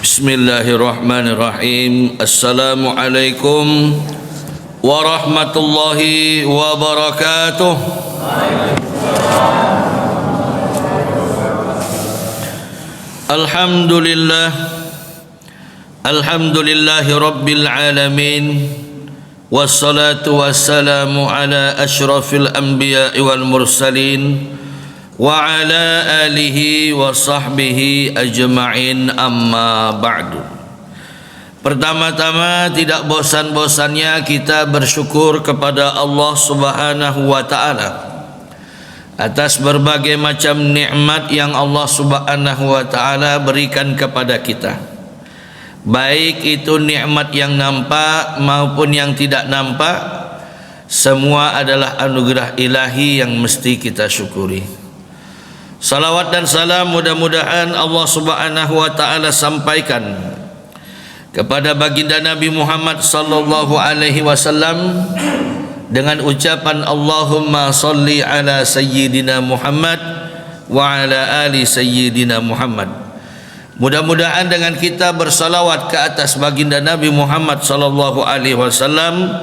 Bismillahirrahmanirrahim. Assalamualaikum warahmatullahi wabarakatuh. Alhamdulillahi rabbil alamin. Wassalatu wassalamu ala asyrafil anbiya'i wal mursalin wa ala alihi wa sahbihi ajma'in, amma ba'du. Pertama-tama, tidak bosan-bosannya kita bersyukur kepada Allah Subhanahu wa ta'ala atas berbagai macam nikmat yang Allah Subhanahu wa ta'ala berikan kepada kita, baik itu nikmat yang nampak maupun yang tidak nampak. Semua adalah anugerah ilahi yang mesti kita syukuri. Salawat dan salam mudah-mudahan Allah Subhanahu wa ta'ala sampaikan kepada baginda Nabi Muhammad sallallahu alaihi wasallam dengan ucapan Allahumma salli ala sayyidina Muhammad wa ala ali sayyidina Muhammad. Mudah-mudahan dengan kita bersalawat ke atas baginda Nabi Muhammad sallallahu alaihi wasallam,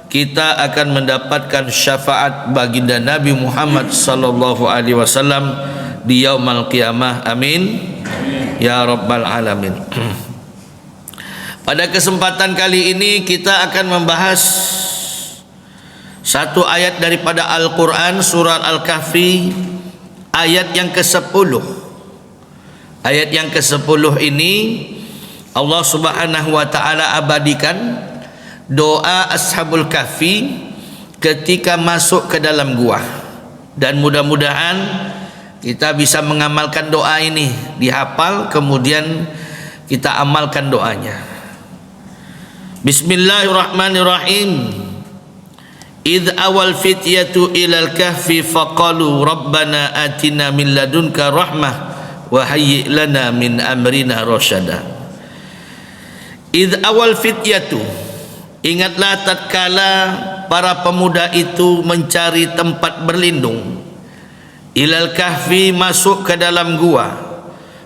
kita akan mendapatkan syafaat baginda Nabi Muhammad sallallahu alaihi wasallam di yaumul qiyamah. Amin ya rabbal alamin. Pada kesempatan kali ini kita akan membahas satu ayat daripada Al-Quran, surat Al-Kahfi, ayat yang ke-10. Ayat yang ke-10 ini Allah Subhanahu wa ta'ala abadikan doa Ashabul Kahfi ketika masuk ke dalam gua. Dan mudah-mudahan kita bisa mengamalkan doa ini, dihafal kemudian kita amalkan doanya. Bismillahirrahmanirrahim. Idh awal fityatu ilal kahfi faqalu rabbana atina min ladunka rahmah wa hayyi' lana min amrina rasyada. Idh awal fityatu, ingatlah tatkala para pemuda itu mencari tempat berlindung, ilal kahfi, masuk ke dalam gua,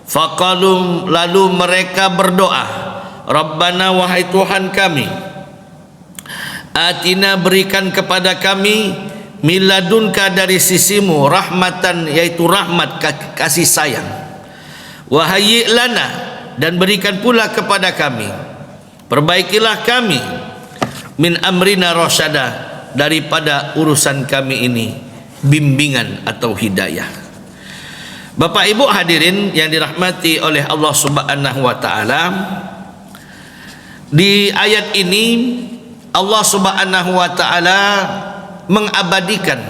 faqalu, lalu mereka berdoa, rabbana, wahai Tuhan kami, atina, berikan kepada kami, min ladunka, dari sisimu, rahmatan, yaitu rahmat, kasih sayang, wa hayyi' lana, dan berikan pula kepada kami, perbaikilah kami, min amrina rasyada, daripada urusan kami ini bimbingan atau hidayah. Bapak Ibu hadirin yang dirahmati oleh Allah Subhanahu wa ta'ala, di ayat ini Allah Subhanahu wa ta'ala mengabadikan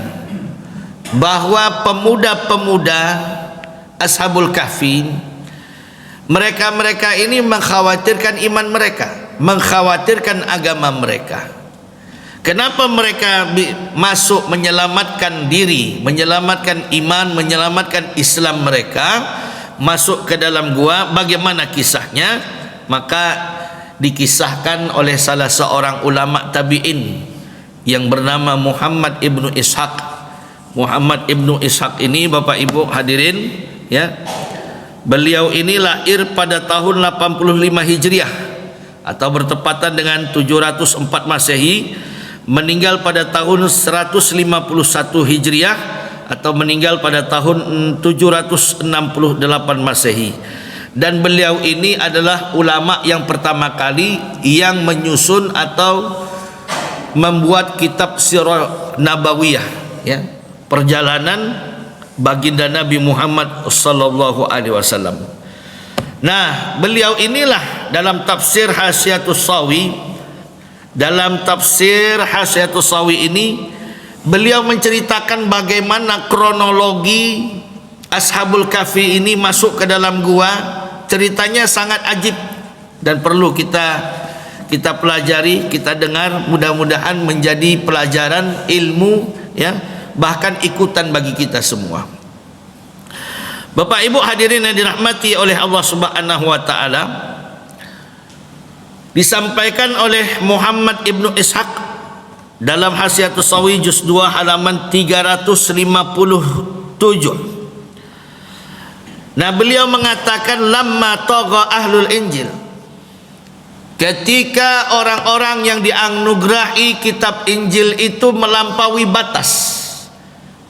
bahwa pemuda-pemuda Ashabul Kahfi, mereka ini mengkhawatirkan iman mereka, mengkhawatirkan agama mereka. Kenapa mereka masuk menyelamatkan diri, menyelamatkan iman, menyelamatkan Islam mereka, masuk ke dalam gua? Bagaimana kisahnya? Maka dikisahkan oleh salah seorang ulama tabi'in yang bernama Muhammad ibnu Ishaq. Muhammad ibnu Ishaq ini, Bapak Ibu hadirin, ya, beliau ini lahir pada tahun 85 Hijriah atau bertepatan dengan 704 Masehi, meninggal pada tahun 151 Hijriah atau meninggal pada tahun 768 Masehi. Dan beliau ini adalah ulama yang pertama kali yang menyusun atau membuat kitab Sirah Nabawiyah, ya, perjalanan baginda Nabi Muhammad sallallahu alaihi wasallam. Nah, beliau inilah dalam tafsir Hasyiatus Sawi, dalam tafsir Hasyiatus Sawi ini beliau menceritakan bagaimana kronologi Ashabul Kahfi ini masuk ke dalam gua. Ceritanya sangat ajib dan perlu kita pelajari, kita dengar, mudah-mudahan menjadi pelajaran ilmu, ya, bahkan ikutan bagi kita semua. Bapak Ibu hadirin yang dirahmati oleh Allah Subhanahu wa ta'ala, disampaikan oleh Muhammad ibnu Ishaq dalam Hasyiatus Sawi juz 2 halaman 357. Nah, beliau mengatakan lamma tagha ahlul Injil, ketika orang-orang yang dianugerahi kitab Injil itu melampaui batas.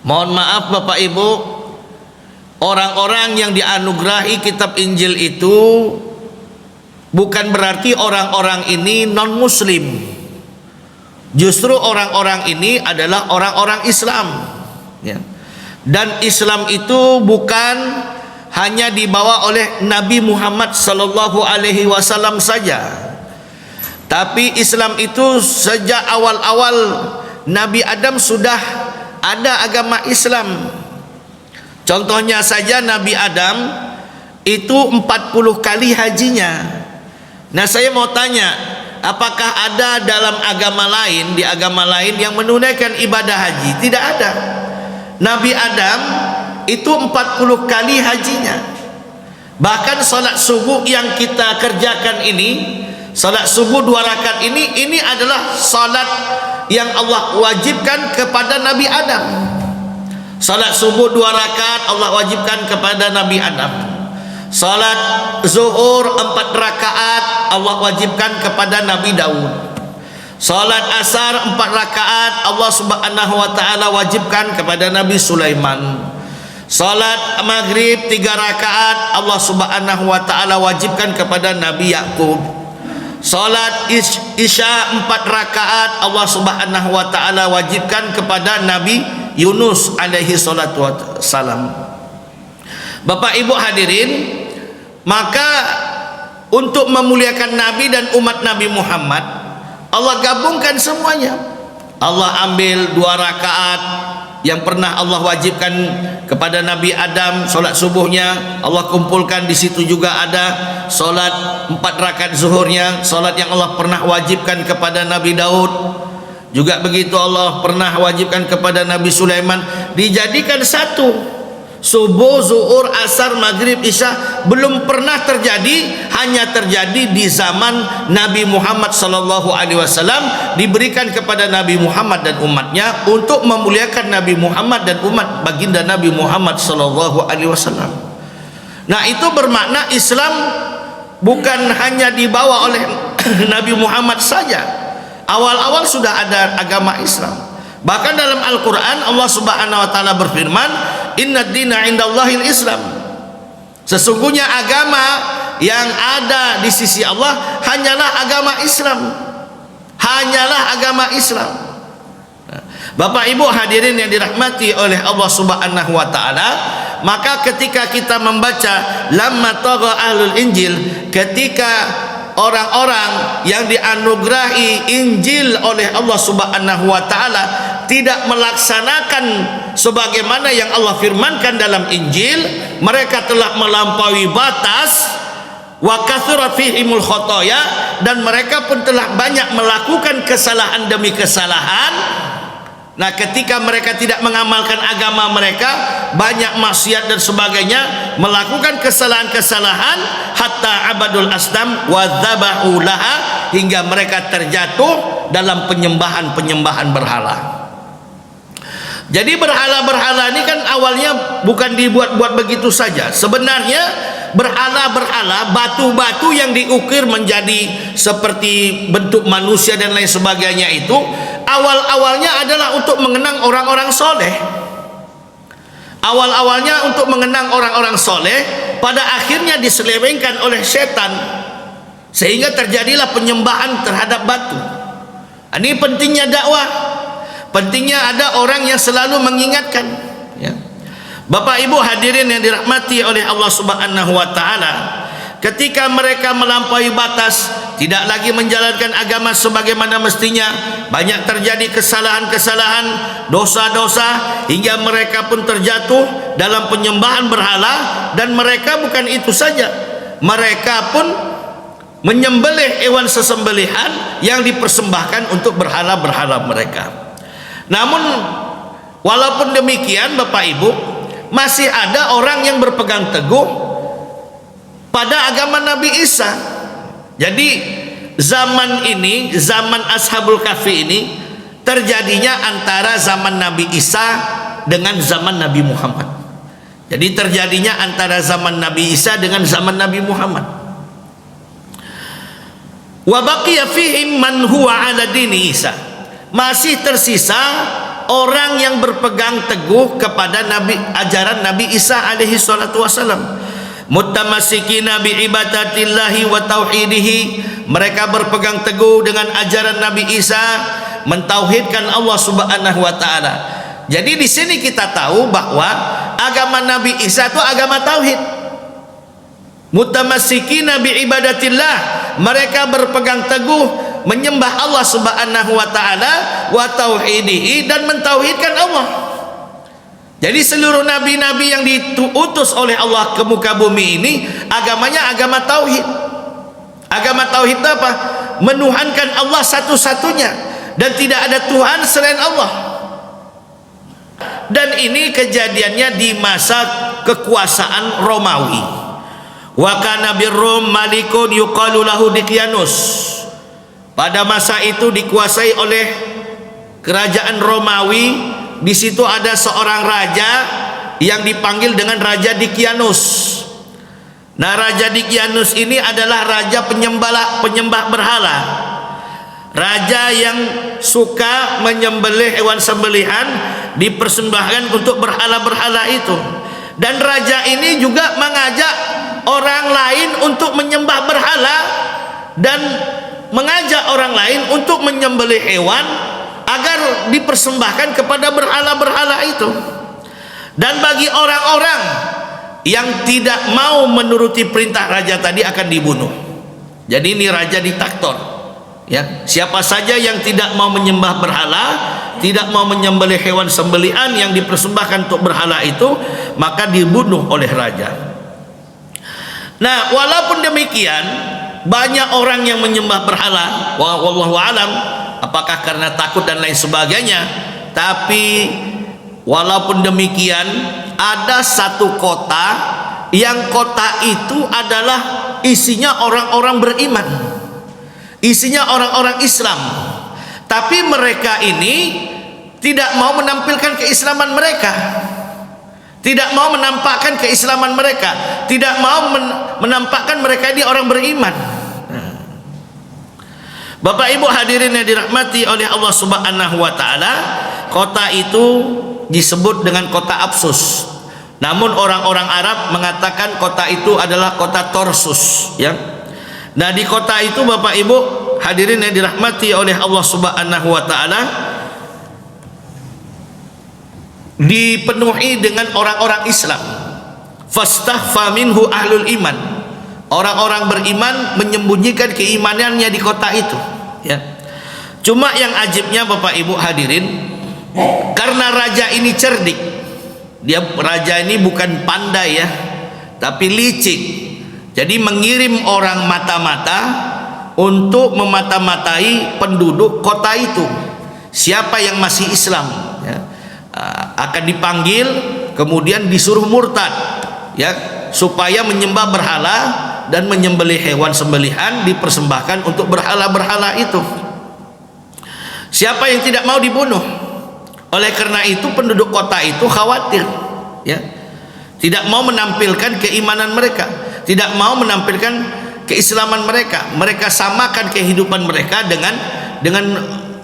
Mohon maaf Bapak Ibu, orang-orang yang dianugerahi kitab Injil itu bukan berarti orang-orang ini non-muslim. Justru orang-orang ini adalah orang-orang Islam, ya. Dan Islam itu bukan hanya dibawa oleh Nabi Muhammad sallallahu alaihi wasallam saja, tapi Islam itu sejak awal-awal Nabi Adam sudah ada agama Islam. Contohnya saja Nabi Adam itu 40 kali hajinya. Nah, saya mau tanya, apakah ada dalam agama lain, di agama lain yang menunaikan ibadah haji? Tidak ada. Nabi Adam itu 40 kali hajinya. Bahkan salat subuh yang kita kerjakan ini, salat subuh 2 rakaat ini adalah salat yang Allah wajibkan kepada Nabi Adam. Salat subuh 2 rakaat Allah wajibkan kepada Nabi Adam. Salat zuhur 4 rakaat Allah wajibkan kepada Nabi Daud. Salat asar 4 rakaat Allah Subhanahu wa taala wajibkan kepada Nabi Sulaiman. Salat maghrib 3 rakaat Allah Subhanahu wa taala wajibkan kepada Nabi Yakub. Salat isya 4 rakaat Allah Subhanahu wa taala wajibkan kepada Nabi Yunus alaihi salatu wassalam. Bapak Ibu hadirin, maka untuk memuliakan Nabi dan umat Nabi Muhammad, Allah gabungkan semuanya. Allah ambil 2 rakaat yang pernah Allah wajibkan kepada Nabi Adam, solat subuhnya Allah kumpulkan di situ, juga ada solat 4 rakaat zuhurnya, solat yang Allah pernah wajibkan kepada Nabi Daud, juga begitu Allah pernah wajibkan kepada Nabi Sulaiman, dijadikan satu. Subuh, zuhur, asar, maghrib, isya belum pernah terjadi, hanya terjadi di zaman Nabi Muhammad sallallahu alaihi wasallam, diberikan kepada Nabi Muhammad dan umatnya untuk memuliakan Nabi Muhammad dan umat baginda Nabi Muhammad sallallahu alaihi wasallam. Nah, itu bermakna Islam bukan hanya dibawa oleh Nabi Muhammad saja. Awal-awal sudah ada agama Islam. Bahkan dalam Al-Quran Allah Subhanahu wa taala berfirman, "Inna dina indallahil Islam." Sesungguhnya agama yang ada di sisi Allah hanyalah agama Islam. Hanyalah agama Islam. Bapak Ibu hadirin yang dirahmati oleh Allah Subhanahu wa taala, maka ketika kita membaca lamma tagha ahlul Injil, ketika orang-orang yang dianugerahi Injil oleh Allah Subhanahu wa taala tidak melaksanakan sebagaimana yang Allah firmankan dalam Injil, mereka telah melampaui batas, wa kathurat fihimul khotoya, dan mereka pun telah banyak melakukan kesalahan demi kesalahan. Nah, ketika mereka tidak mengamalkan agama mereka, banyak maksiat dan sebagainya, melakukan kesalahan-kesalahan, hatta abadul asnam wa dzabahu laha, hingga mereka terjatuh dalam penyembahan-penyembahan berhala. Jadi berhala-berhala ini kan awalnya bukan dibuat-buat begitu saja. Sebenarnya berhala-berhala, batu-batu yang diukir menjadi seperti bentuk manusia dan lain sebagainya itu, awal-awalnya adalah untuk mengenang orang-orang soleh. Awal-awalnya untuk mengenang orang-orang soleh, pada akhirnya diselewengkan oleh setan, sehingga terjadilah penyembahan terhadap batu. Ini pentingnya dakwah, pentingnya ada orang yang selalu mengingatkan, ya. Bapak Ibu hadirin yang dirahmati oleh Allah Subhanahu wa taala, ketika mereka melampaui batas, tidak lagi menjalankan agama sebagaimana mestinya, banyak terjadi kesalahan-kesalahan, dosa-dosa, hingga mereka pun terjatuh dalam penyembahan berhala. Dan mereka bukan itu saja, mereka pun menyembelih hewan sesembelihan yang dipersembahkan untuk berhala-berhala mereka. Namun walaupun demikian Bapak Ibu, masih ada orang yang berpegang teguh pada agama Nabi Isa. Jadi zaman ini, zaman Ashabul Kahfi ini, terjadinya antara zaman Nabi Isa dengan zaman Nabi Muhammad. Jadi terjadinya antara zaman Nabi Isa dengan zaman Nabi Muhammad. Wa baqiya fihim man huwa ala dini Isa. Masih tersisa orang yang berpegang teguh kepada ajaran Nabi Isa alaihi salatu wasalam. Muttamassikina bi ibadatillahi wa tauhidihi. Mereka berpegang teguh dengan ajaran Nabi Isa, mentauhidkan Allah Subhanahu wa taala. Jadi di sini kita tahu bahwa agama Nabi Isa itu agama tauhid. Mutamassikina bi ibadatillah, mereka berpegang teguh menyembah Allah Subhanahu wa taala wa tauhidihi, dan mentauhidkan Allah. Jadi seluruh nabi-nabi yang diutus oleh Allah ke muka bumi ini agamanya agama tauhid. Agama tauhid itu apa? Menuhankan Allah satu-satunya dan tidak ada Tuhan selain Allah. Dan ini kejadiannya di masa kekuasaan Romawi. Wa kana birrum malikun yuqalu lahu Diqyanus. Pada masa itu dikuasai oleh kerajaan Romawi. Di situ ada seorang raja yang dipanggil dengan Raja Diqyanus. Nah, Raja Diqyanus ini adalah raja penyembah berhala. Raja yang suka menyembelih hewan sembelihan, dipersembahkan untuk berhala-berhala itu. Dan raja ini juga mengajak orang lain untuk menyembah berhala dan mengajak orang lain untuk menyembelih hewan agar dipersembahkan kepada berhala-berhala itu. Dan bagi orang-orang yang tidak mau menuruti perintah raja tadi akan dibunuh. Jadi ini raja diktator, ya. Siapa saja yang tidak mau menyembah berhala, tidak mau menyembelih hewan sembelihan yang dipersembahkan untuk berhala itu, maka dibunuh oleh raja. Nah, walaupun demikian, banyak orang yang menyembah berhala, wallahu alam, apakah karena takut dan lain sebagainya. Tapi walaupun demikian, ada satu kota yang kota itu adalah isinya orang-orang beriman, isinya orang-orang Islam. Tapi mereka ini tidak mau menampilkan keislaman mereka, tidak mau menampakkan keislaman mereka, tidak mau menampakkan mereka ini orang beriman. Bapak Ibu hadirin yang dirahmati oleh Allah Subhanahu wa taala, kota itu disebut dengan kota Apsus. Namun orang-orang Arab mengatakan kota itu adalah kota Tarsus, ya. Nah, di kota itu Bapak Ibu hadirin yang dirahmati oleh Allah Subhanahu wa taala, dipenuhi dengan orang-orang Islam. Fastahfa minhu ahlul iman. Orang-orang beriman menyembunyikan keimanannya di kota itu, ya. Cuma yang ajibnya Bapak Ibu hadirin, karena raja ini cerdik, raja ini bukan pandai, ya, tapi licik. Jadi mengirim orang mata-mata untuk memata-matai penduduk kota itu. Siapa yang masih Islam, ya, akan dipanggil, kemudian disuruh murtad, ya, supaya menyembah berhala dan menyembelih hewan sembelihan dipersembahkan untuk berhala-berhala itu. Siapa yang tidak mau dibunuh? Oleh karena itu penduduk kota itu khawatir, ya, tidak mau menampilkan keimanan mereka, tidak mau menampilkan keislaman mereka. Mereka samakan kehidupan mereka dengan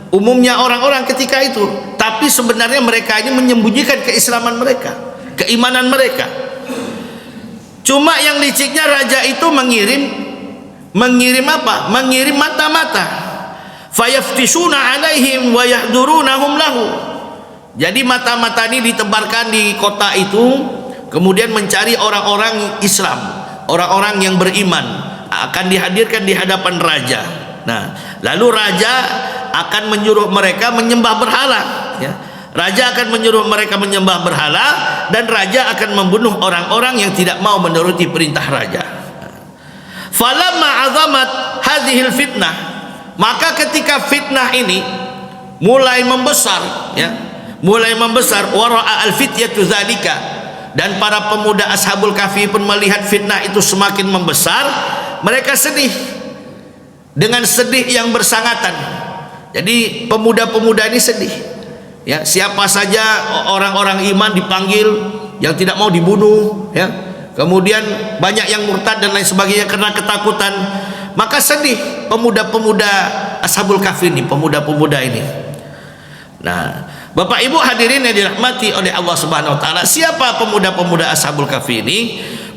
umumnya orang-orang ketika itu. Tapi sebenarnya mereka ini menyembunyikan keislaman mereka, keimanan mereka. Cuma yang liciknya raja itu mengirim apa? Mengirim mata-mata. Fayaftishuna alaihim wa yahdurunahum lahu. Jadi mata-mata ini ditebarkan di kota itu, kemudian mencari orang-orang Islam, orang-orang yang beriman, akan dihadirkan di hadapan raja. Nah, lalu raja akan menyuruh mereka menyembah berhala, ya. Raja akan menyuruh mereka menyembah berhala, dan raja akan membunuh orang-orang yang tidak mau menuruti perintah raja. Falamma azamat hadhil fitnah, maka ketika fitnah ini mulai membesar, ya, mulai membesar, wara'a al-fityatu dzalika, dan para pemuda Ashabul Kahfi pun melihat fitnah itu semakin membesar, mereka sedih dengan sedih yang bersangatan. Jadi pemuda-pemuda ini sedih, ya. Siapa saja orang-orang iman dipanggil yang tidak mau dibunuh, ya. Kemudian banyak yang murtad dan lain sebagainya karena ketakutan. Maka sedih pemuda-pemuda Ashabul Kahfi ini, pemuda-pemuda ini. Nah, Bapak Ibu hadirin yang dirahmati oleh Allah Subhanahu wa taala, siapa pemuda-pemuda Ashabul Kahfi ini?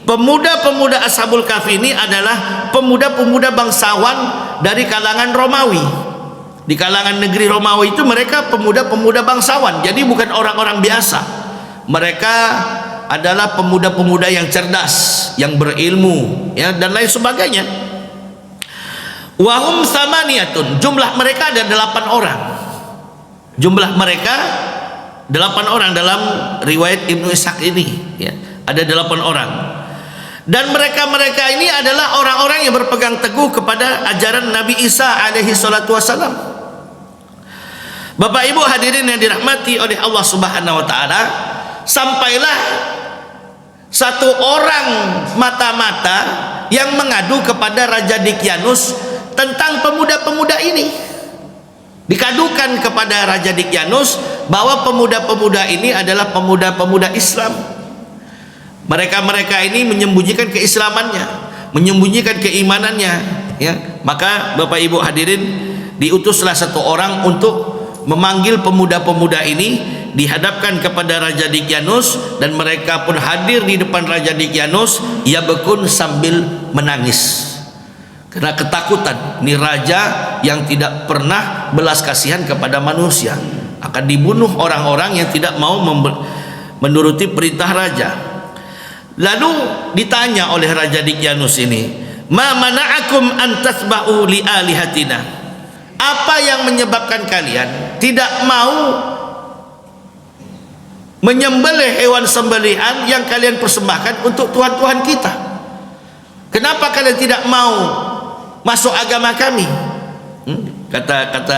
Pemuda-pemuda Ashabul Kahfi ini adalah pemuda-pemuda bangsawan dari kalangan Romawi. Di kalangan negeri Romawi itu mereka pemuda-pemuda bangsawan, jadi bukan orang-orang biasa. Mereka adalah pemuda-pemuda yang cerdas, yang berilmu, ya, dan lain sebagainya. Wahum samaniyatun, jumlah mereka ada 8 orang. Jumlah mereka 8 orang dalam riwayat Ibnu Ishaq ini, ya, ada 8 orang. Dan mereka ini adalah orang-orang yang berpegang teguh kepada ajaran Nabi Isa alaihi salatu wassalam. Bapak Ibu hadirin yang dirahmati oleh Allah Subhanahu wa taala, sampailah satu orang mata-mata yang mengadu kepada Raja Dikyanus tentang pemuda-pemuda ini. Dikadukan kepada Raja Dikyanus bahwa pemuda-pemuda ini adalah pemuda-pemuda Islam. Mereka ini menyembunyikan keislamannya, menyembunyikan keimanannya, ya. Maka Bapak Ibu hadirin, diutuslah satu orang untuk memanggil pemuda-pemuda ini, dihadapkan kepada Raja Dikyanus, dan mereka pun hadir di depan Raja Dikyanus, ia bekun sambil menangis karena ketakutan. Ini raja yang tidak pernah belas kasihan kepada manusia, akan dibunuh orang-orang yang tidak mau menuruti perintah raja. Lalu ditanya oleh Raja Dikyanus ini, ma mana'akum an tasba'u li alihatina, apa yang menyebabkan kalian tidak mau menyembelih hewan sembelihan yang kalian persembahkan untuk Tuhan-Tuhan kita? Kenapa kalian tidak mau masuk agama kami? Kata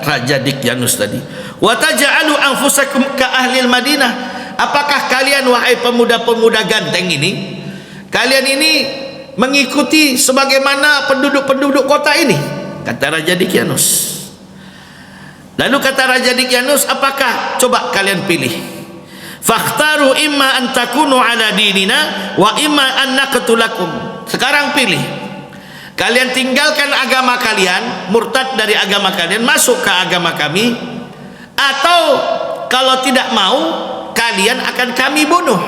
Raja Dikyanus tadi, wa taj'alu anfusakum ka ahlil Madinah, apakah kalian wahai pemuda-pemuda ganteng ini, kalian ini mengikuti sebagaimana penduduk-penduduk kota ini? Kata Raja Dikyanus. Lalu kata Raja Dikyanus, apakah? Coba kalian pilih. Fakhtaru imma an takunu ala dinina wa imma an naqtulakum. Sekarang pilih. Kalian tinggalkan agama kalian, murtad dari agama kalian, masuk ke agama kami, atau kalau tidak mau, kalian akan kami bunuh.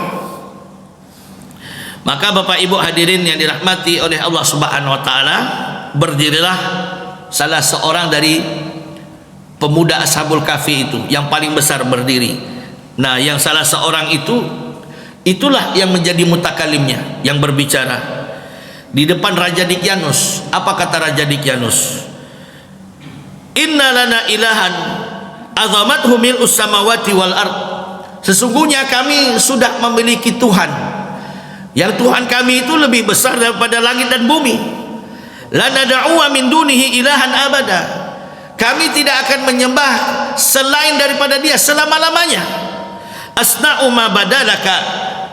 Maka Bapak Ibu hadirin yang dirahmati oleh Allah Subhanahu wa taala, berdirilah salah seorang dari pemuda Ashabul Kahfi itu, yang paling besar berdiri. Nah, yang salah seorang itulah yang menjadi mutakalimnya, yang berbicara di depan Raja Dikyanus. Apa kata Raja Dikyanus? Inna lana ilahan azamathu mil'us samawati wal ard, sesungguhnya kami sudah memiliki Tuhan, yang Tuhan kami itu lebih besar daripada langit dan bumi. La nad'uwa min dunihi ilahan abada, kami tidak akan menyembah selain daripada Dia selama-lamanya. Asna'u ma badalaka,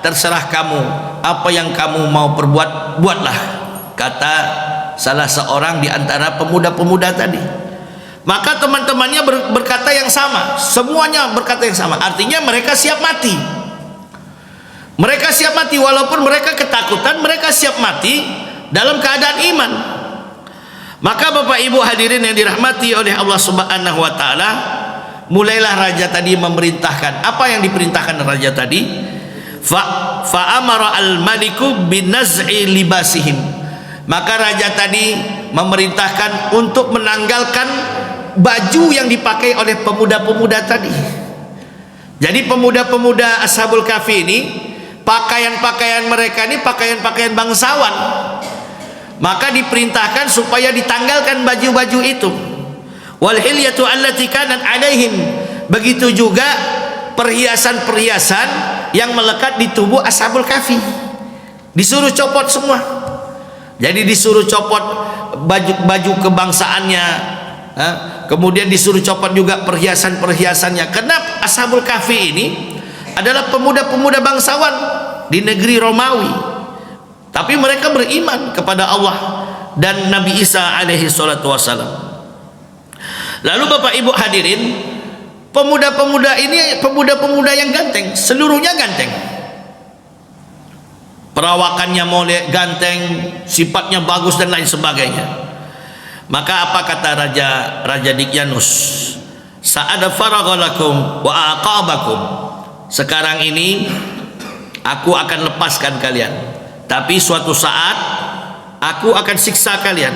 terserah kamu, apa yang kamu mau perbuat, buatlah, kata salah seorang di antara pemuda-pemuda tadi. Maka teman-temannya berkata yang sama, semuanya berkata yang sama. Artinya mereka siap mati. Mereka siap mati, walaupun mereka ketakutan, mereka siap mati dalam keadaan iman. Maka Bapak Ibu hadirin yang dirahmati oleh Allah Subhanahu wa taala, mulailah raja tadi memerintahkan. Apa yang diperintahkan raja tadi? Fa amara al-maliku binaz'i libasihim. Maka raja tadi memerintahkan untuk menanggalkan baju yang dipakai oleh pemuda-pemuda tadi. Jadi pemuda-pemuda Ashabul Kahfi ini, pakaian-pakaian mereka ini pakaian-pakaian bangsawan. Maka diperintahkan supaya ditanggalkan baju-baju itu. Wal hilyatu allati kanat alaihim, begitu juga perhiasan-perhiasan yang melekat di tubuh Ashabul Kahfi disuruh copot semua. Jadi disuruh copot baju kebangsaannya, kemudian disuruh copot juga perhiasan-perhiasannya. Karena Ashabul Kahfi ini adalah pemuda-pemuda bangsawan di negeri Romawi, tapi mereka beriman kepada Allah dan Nabi Isa alaihi salatu wassalam. Lalu Bapak Ibu hadirin, pemuda-pemuda ini pemuda-pemuda yang ganteng, seluruhnya ganteng. perawakannya molek, ganteng, sifatnya bagus dan lain sebagainya. Maka apa kata Raja Dikyanus? Sa'ada faraghalakum wa aqabakum. Sekarang ini aku akan lepaskan kalian, tapi suatu saat aku akan siksa kalian.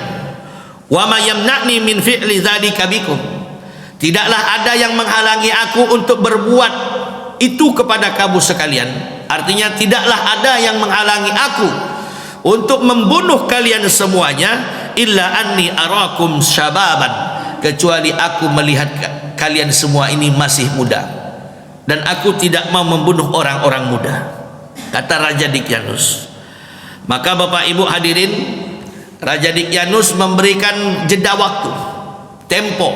Wa ma yamna'ni min fi'li dzalika bikum. Tidaklah ada yang menghalangi aku untuk berbuat itu kepada kamu sekalian. Artinya tidaklah ada yang menghalangi aku untuk membunuh kalian semuanya, illa anni arakum syababan, kecuali aku melihat kalian semua ini masih muda dan aku tidak mau membunuh orang-orang muda, kata Raja Dikyanus. Maka Bapak Ibu hadirin, Raja Dikyanus memberikan jeda waktu, tempo.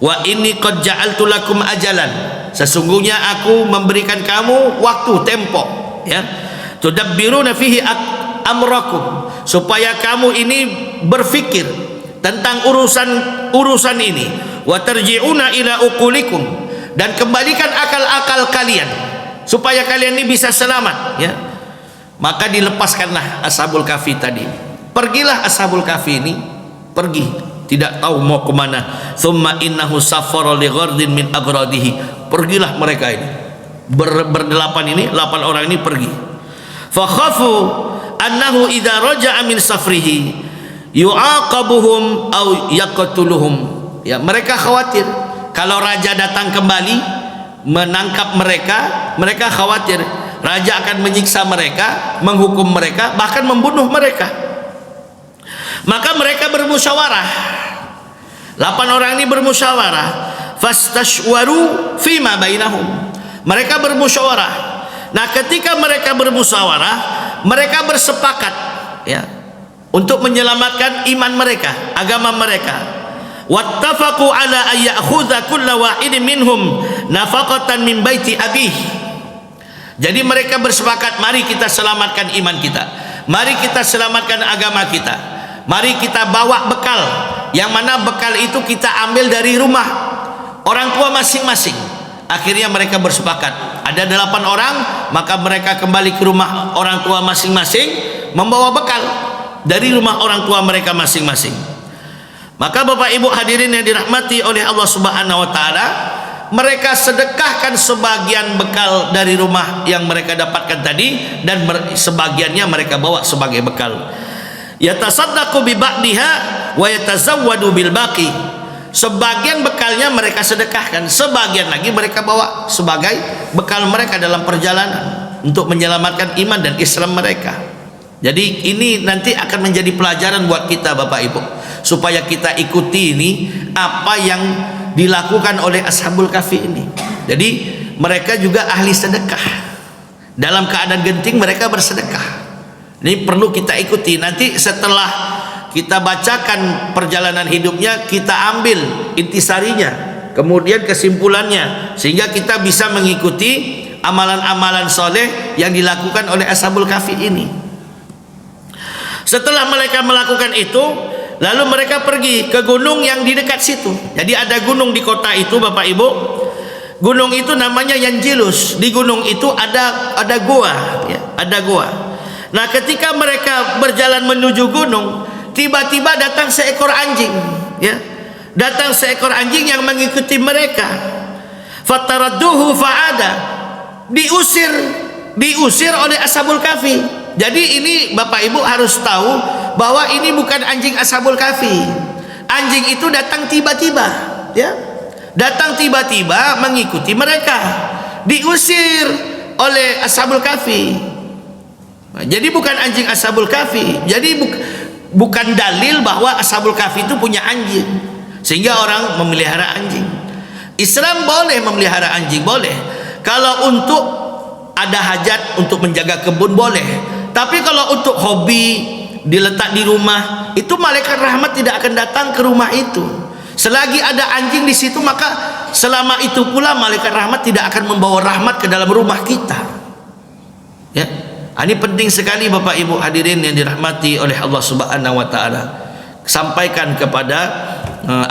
Wa inni qad ja'altu lakum ajalan, sesungguhnya aku memberikan kamu waktu, tempo, ya, tudabbiruna fihi amrakum, supaya kamu ini berfikir tentang urusan ini. Wa tarji'una ila uqulikum, dan kembalikan akal-akal kalian supaya kalian ini bisa selamat, ya. Maka dilepaskanlah Ashabul Kahfi tadi. Pergilah Ashabul Kahfi ini, pergi, tidak tahu mau kemana. Thumma innahu safara li ghardin min agradihi. Pergilah mereka ini berdelapan ini, 8 orang ini pergi. Fa khafu annahu idza raja'a min safrihi yu'aqabuhum aw yaqtuluhum. Ya, mereka khawatir kalau raja datang kembali menangkap mereka, mereka khawatir raja akan menyiksa mereka, menghukum mereka, bahkan membunuh mereka. Maka mereka bermusyawarah. 8 orang ini bermusyawarah. Fastashwaru fima bainahum. Mereka bermusyawarah. Nah, ketika mereka bermusyawarah, mereka bersepakat, ya, untuk menyelamatkan iman mereka, agama mereka. Wattafaqu ala ay ya'khudha kullu wahidin minhum nafaqatan min baiti abih. Jadi mereka bersepakat, mari kita selamatkan iman kita, mari kita selamatkan agama kita, mari kita bawa bekal, yang mana bekal itu kita ambil dari rumah orang tua masing-masing. Akhirnya mereka bersepakat, ada 8 orang, maka mereka kembali ke rumah orang tua masing-masing, membawa bekal dari rumah orang tua mereka masing-masing. Maka Bapak Ibu hadirin yang dirahmati oleh Allah Subhanahu wa taala, mereka sedekahkan sebagian bekal dari rumah yang mereka dapatkan tadi, dan sebagiannya mereka bawa sebagai bekal. Yatasaddaqu bi ba'diha wa yatazawwadu bil baqi. Sebagian bekalnya mereka sedekahkan, sebagian lagi mereka bawa sebagai bekal mereka dalam perjalanan untuk menyelamatkan iman dan Islam mereka. Jadi ini nanti akan menjadi pelajaran buat kita Bapak Ibu, supaya kita ikuti ini apa yang dilakukan oleh Ashabul Kahfi ini. Jadi mereka juga ahli sedekah, dalam keadaan genting mereka bersedekah. Ini perlu kita ikuti. Nanti setelah kita bacakan perjalanan hidupnya, kita ambil intisarinya, kemudian kesimpulannya, sehingga kita bisa mengikuti amalan-amalan soleh yang dilakukan oleh Ashabul Kahfi ini. Setelah mereka melakukan itu, lalu mereka pergi ke gunung yang di dekat situ. Jadi ada gunung di kota itu Bapak Ibu. Gunung itu namanya Yanjilus. Di gunung itu ada gua, ya, ada gua. Nah, ketika mereka berjalan menuju gunung, tiba-tiba datang seekor anjing, ya. Datang seekor anjing yang mengikuti mereka. Fataradduhu fa'ada. Diusir oleh Ashabul Kahfi. Jadi ini Bapak Ibu harus tahu bahwa ini bukan anjing Ashabul Kahfi. Anjing itu datang tiba-tiba, ya. Datang tiba-tiba mengikuti mereka. Diusir oleh Ashabul Kahfi. Nah, jadi bukan anjing Ashabul Kahfi. Jadi bukan dalil bahwa Ashabul Kahfi itu punya anjing sehingga orang memelihara anjing. Islam boleh memelihara anjing, boleh. Kalau untuk ada hajat untuk menjaga kebun boleh. Tapi kalau untuk hobi diletak di rumah, itu malaikat rahmat tidak akan datang ke rumah itu. Selagi ada anjing di situ, maka selama itu pula malaikat rahmat tidak akan membawa rahmat ke dalam rumah kita. Ya. Ini penting sekali Bapak Ibu hadirin yang dirahmati oleh Allah Subhanahu wa taala. Sampaikan kepada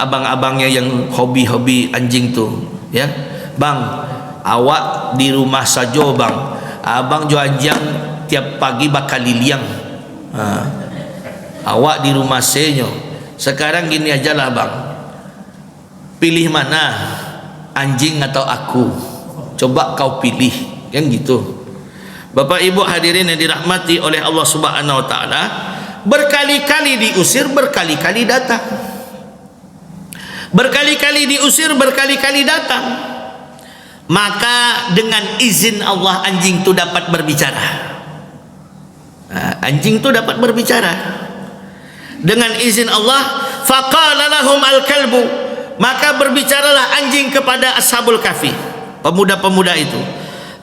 abang-abangnya yang hobi-hobi anjing tuh, ya. Bang, awak di rumah saja bang, abang jual anjing tiap pagi bakal liliang. Awak di rumah senyo. Sekarang gini aja lah bang, pilih mana, anjing atau aku? Coba kau pilih, kan gitu. Bapak ibu hadirin yang dirahmati oleh Allah Subhanahu wa taala, berkali-kali diusir, berkali-kali datang. Berkali-kali diusir, berkali-kali datang. Maka dengan izin Allah anjing itu dapat berbicara. Anjing itu dapat berbicara. Dengan izin Allah, faqala lahum al-kalbu, maka berbicaralah anjing kepada ashabul kahfi, pemuda-pemuda itu.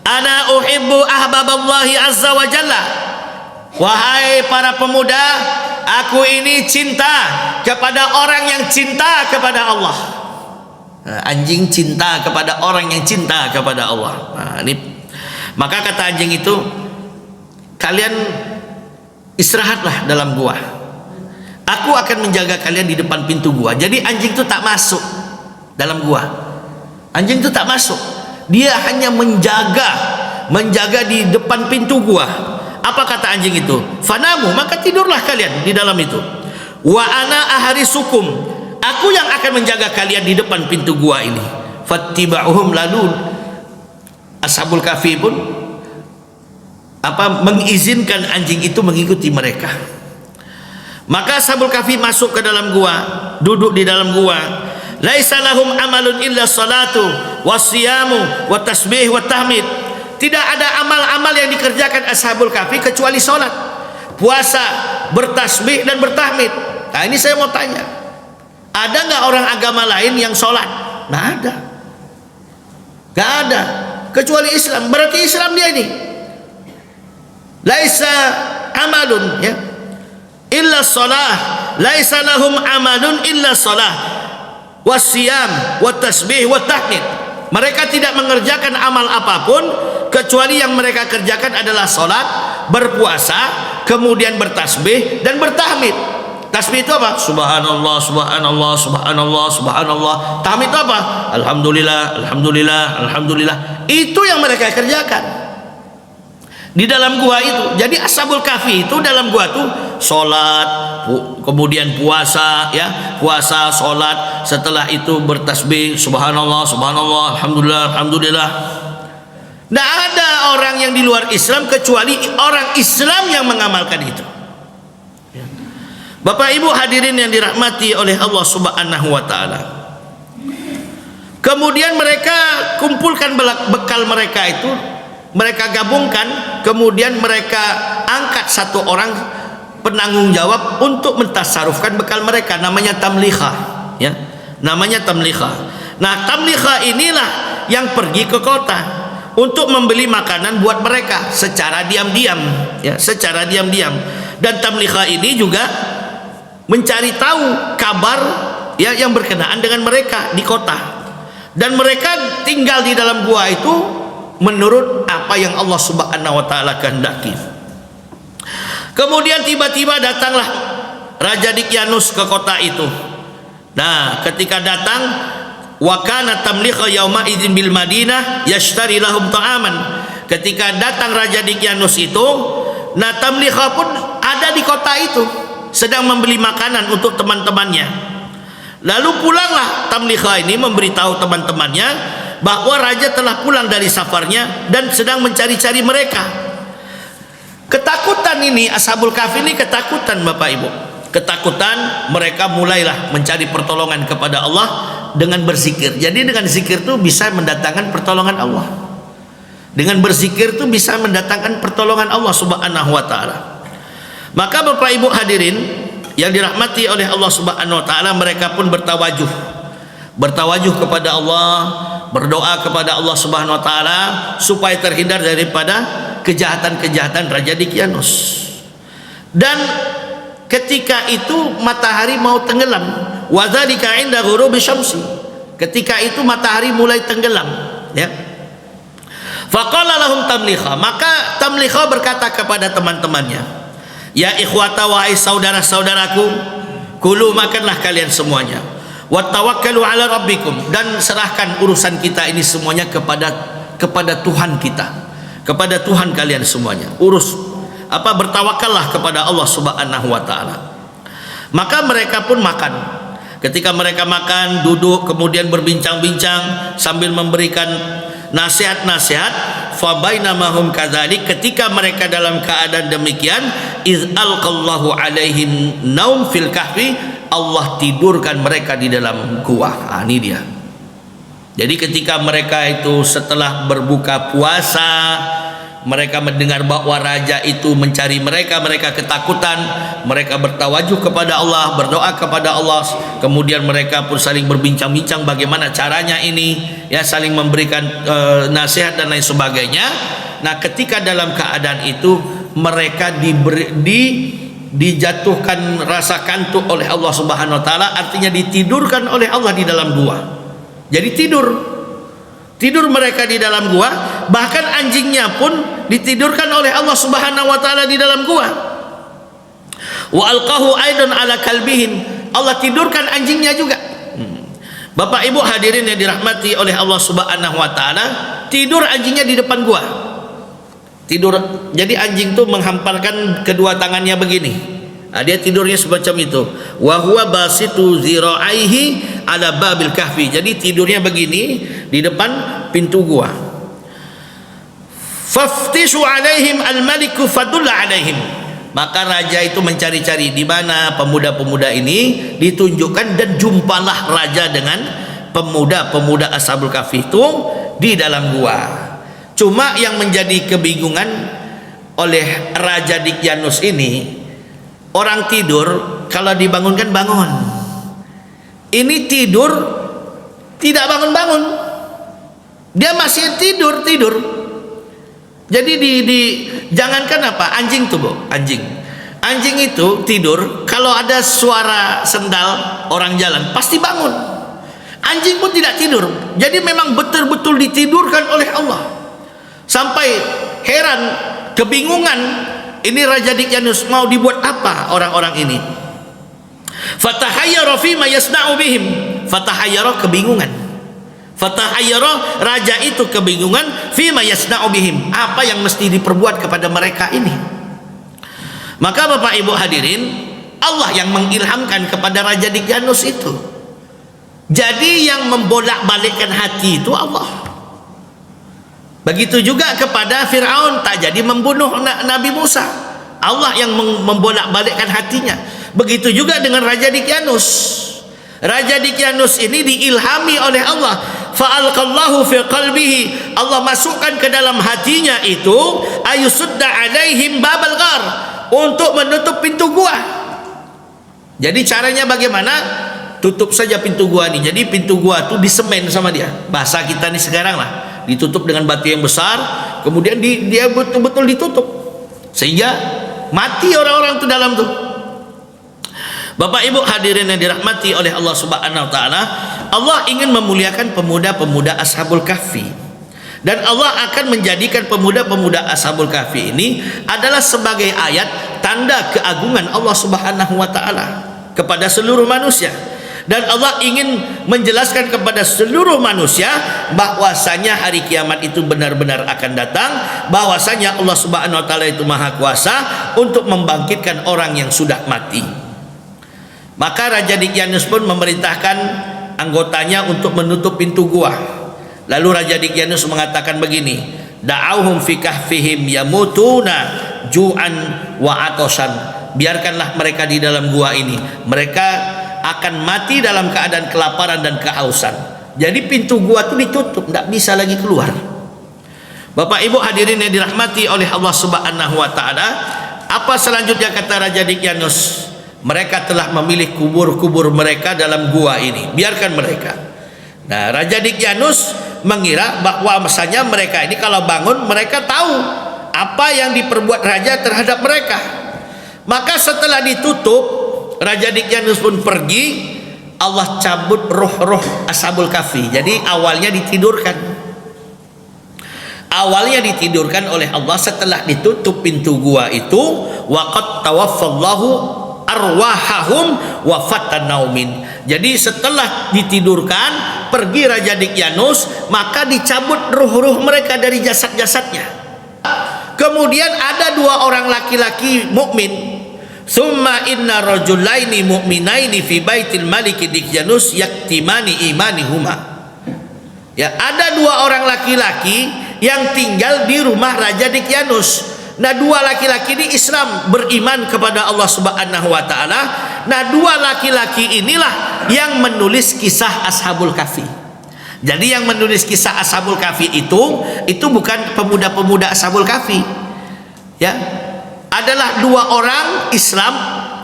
Ana uhibbu ahbaballahi azza wa jalla, wahai para pemuda, aku ini cinta kepada orang yang cinta kepada Allah. Anjing cinta kepada orang yang cinta kepada Allah. Ini maka kata anjing itu, kalian istirahatlah dalam gua, aku akan menjaga kalian di depan pintu gua. Jadi anjing itu tak masuk dalam gua. Anjing itu tak masuk, dia hanya menjaga di depan pintu gua. Apa kata anjing itu? Fanamu, maka tidurlah kalian di dalam itu. Wa ana aharisukum, aku yang akan menjaga kalian di depan pintu gua ini. Fattiba'uhum, lalu ashabul kahfi pun mengizinkan anjing itu mengikuti mereka. Maka ashabul kahfi masuk ke dalam gua, duduk di dalam gua. Laisa lahum amalun illa salatu wasiyamu wa tasbih wa tahmid. Tidak ada amal-amal yang dikerjakan ashabul kahfi kecuali salat, puasa, bertasbih dan bertahmid. Nah ini saya mau tanya, ada nggak orang agama lain yang salat? Nggak ada, nggak ada, kecuali Islam. Berarti Islam dia ini laisa amalun ya illa salah, laisa lahum amalun illa salah wasiyam wa tasbih wa tahmid. Mereka tidak mengerjakan amal apapun kecuali yang mereka kerjakan adalah salat, berpuasa, kemudian bertasbih dan bertahmid. Tasbih itu apa? Subhanallah, subhanallah, subhanallah, subhanallah. Tahmid itu apa? Alhamdulillah, alhamdulillah, alhamdulillah. Itu yang mereka kerjakan di dalam gua itu. Jadi ashabul kahfi itu dalam gua tuh salat, kemudian puasa ya, puasa, salat, setelah itu bertasbih, subhanallah, subhanallah, alhamdulillah, alhamdulillah. Tidak ada orang yang di luar Islam kecuali orang Islam yang mengamalkan itu. Bapak ibu hadirin yang dirahmati oleh Allah Subhanahu wa taala. Kemudian mereka kumpulkan bekal mereka itu, mereka gabungkan, kemudian mereka angkat satu orang penanggung jawab untuk mentasarufkan bekal mereka, namanya tamliha ya, namanya tamliha. Nah tamliha inilah yang pergi ke kota untuk membeli makanan buat mereka secara diam-diam ya, secara diam-diam. Dan tamliha ini juga mencari tahu kabar ya yang berkenaan dengan mereka di kota, dan mereka tinggal di dalam gua itu menurut apa yang Allah Subhanahu wa taala kehendaki. Kemudian tiba-tiba datanglah Raja Daqyanus ke kota itu. Nah, ketika datang, wa kana tamliha yauma idzin bil Madinah yashtari lahum ta'aman. Ketika datang Raja Daqyanus itu, nah tamliha pun ada di kota itu, sedang membeli makanan untuk teman-temannya. Lalu pulanglah tamliha ini memberitahu teman-temannya bahwa raja telah pulang dari safarnya dan sedang mencari-cari mereka. Ketakutan ini, ashabul kahfi ini ketakutan Bapak Ibu, ketakutan. Mereka mulailah mencari pertolongan kepada Allah dengan berzikir. Jadi dengan zikir itu bisa mendatangkan pertolongan Allah. Dengan berzikir itu bisa mendatangkan pertolongan Allah Subhanahu wa taala. Maka Bapak Ibu hadirin yang dirahmati oleh Allah Subhanahu wa taala, mereka pun bertawajuh kepada Allah, berdoa kepada Allah Subhanahu wa taala supaya terhindar daripada kejahatan-kejahatan Raja Daqyanus. Dan ketika itu matahari mau tenggelam, wa dzalika 'inda ghurubi syamsi. Ketika itu matahari mulai tenggelam, ya. Faqala lahum tamliha, maka tamliha berkata kepada teman-temannya, ya ikhwata, wahai saudara-saudaraku, kulu, makanlah kalian semuanya, wa tawakkalu ala rabbikum, dan serahkan urusan kita ini semuanya kepada Tuhan kita, kepada Tuhan kalian semuanya. Urus bertawakallah kepada Allah Subhanahu wa taala. Maka mereka pun makan. Ketika mereka makan, duduk, kemudian berbincang-bincang sambil memberikan nasihat-nasihat. Fa bainamahum kadzalik, ketika mereka dalam keadaan demikian, iz alqallahu alaihim naum fil kahfi, Allah tidurkan mereka di dalam gua. Ini dia. Jadi ketika mereka itu setelah berbuka puasa, mereka mendengar bahwa raja itu mencari mereka, mereka ketakutan, mereka bertawajuh kepada Allah, berdoa kepada Allah, kemudian mereka pun saling berbincang-bincang bagaimana caranya ini, ya, saling memberikan nasihat dan lain sebagainya. Nah, ketika dalam keadaan itu mereka dijatuhkan rasa kantuk oleh Allah Subhanahu wa taala, artinya ditidurkan oleh Allah di dalam gua. Jadi tidur mereka di dalam gua, bahkan anjingnya pun ditidurkan oleh Allah Subhanahu wa taala di dalam gua. Wa alqahu aidan ala kalbihim, Allah tidurkan anjingnya juga. Bapak Ibu hadirin yang dirahmati oleh Allah Subhanahu wa taala, tidur anjingnya di depan gua. Tidur, jadi anjing tuh menghamparkan kedua tangannya begini. Nah, dia tidurnya semacam itu. Wa huwa basitu zira'aihi ala babil kahfi. Jadi tidurnya begini di depan pintu gua. Faftishu alaihim al-maliku fadulla alaihim. Maka raja itu mencari-cari di mana pemuda-pemuda ini, ditunjukkan, dan jumpalah raja dengan pemuda-pemuda Ashabul Kahfi itu di dalam gua. Cuma yang menjadi kebingungan oleh Raja Daqyanus ini, orang tidur kalau dibangunkan bangun. Ini tidur tidak bangun-bangun. Dia masih tidur. Jadi jangankan apa, anjing tuh, Bu, anjing. Anjing itu tidur kalau ada suara sendal orang jalan pasti bangun. Anjing pun tidak tidur. Jadi memang betul-betul ditidurkan oleh Allah. Sampai heran, kebingungan, ini Raja Daqyanus mau dibuat apa orang-orang ini? Fatahayyara fi ma yasna'u bihim. Fatahayyara, kebingungan. Fatahayyara, raja itu kebingungan, fi ma yasna'u bihim, apa yang mesti diperbuat kepada mereka ini. Maka Bapak Ibu hadirin, Allah yang mengilhamkan kepada Raja Daqyanus itu. Jadi yang membolak-balikkan hati itu Allah. Begitu juga kepada Fir'aun, tak jadi membunuh Nabi Musa, Allah yang membolak-balikkan hatinya. Begitu juga dengan Raja Daqyanus. Raja Daqyanus ini diilhami oleh Allah. Fa'alqallahu fi qalbihi, Allah masukkan ke dalam hatinya itu ayusudda alaihim babal ghar, untuk menutup pintu gua. Jadi caranya bagaimana? Tutup saja pintu gua ini. Jadi pintu gua itu disemen sama dia. Bahasa kita nih sekarang lah, ditutup dengan batu yang besar, kemudian dia betul-betul ditutup sehingga mati orang-orang itu dalam tuh. Bapak Ibu hadirin yang dirahmati oleh Allah Subhanahu wa taala, Allah ingin memuliakan pemuda-pemuda Ashabul Kahfi, dan Allah akan menjadikan pemuda-pemuda Ashabul Kahfi ini adalah sebagai ayat tanda keagungan Allah Subhanahu wa taala kepada seluruh manusia. Dan Allah ingin menjelaskan kepada seluruh manusia bahwasanya hari kiamat itu benar-benar akan datang, bahwasanya Allah Subhanahu wa taala itu maha kuasa untuk membangkitkan orang yang sudah mati. Maka Raja Daqyanus pun memerintahkan anggotanya untuk menutup pintu gua. Lalu Raja Daqyanus mengatakan begini, da'auhum fi kahfihim yamutuna ju'an wa atosan. Biarkanlah mereka di dalam gua ini, mereka akan mati dalam keadaan kelaparan dan kehausan. Jadi pintu gua itu ditutup, tidak bisa lagi keluar. Bapak Ibu hadirin yang dirahmati oleh Allah Subhanahu wa taala, apa selanjutnya kata Raja Daqyanus? Mereka telah memilih kubur-kubur mereka dalam gua ini, biarkan mereka. Nah, Raja Daqyanus mengira bahwa misalnya mereka ini kalau bangun mereka tahu apa yang diperbuat raja terhadap mereka. Maka setelah ditutup, Raja Daqyanus pun pergi. Allah cabut roh-roh Ashabul Kahfi. Jadi awalnya ditidurkan oleh Allah setelah ditutup pintu gua itu. Waqad tawaffallahu arwahahum wa fatanaumin. Jadi setelah ditidurkan, pergi Raja Daqyanus, maka dicabut ruh-ruh mereka dari jasad-jasadnya. Kemudian ada dua orang laki-laki mukmin. Summa inna rajulaini mu'minaini fi baitil malik Dikyanus yaktimani imanihuma. Ya, ada dua orang laki-laki yang tinggal di rumah Raja Dikyanus. Nah, dua laki-laki ini Islam, beriman kepada Allah Subhanahu wa taala. Nah, dua laki-laki inilah yang menulis kisah Ashabul Kahfi. Jadi yang menulis kisah Ashabul Kahfi itu bukan pemuda-pemuda Ashabul Kahfi. Ya. Adalah dua orang Islam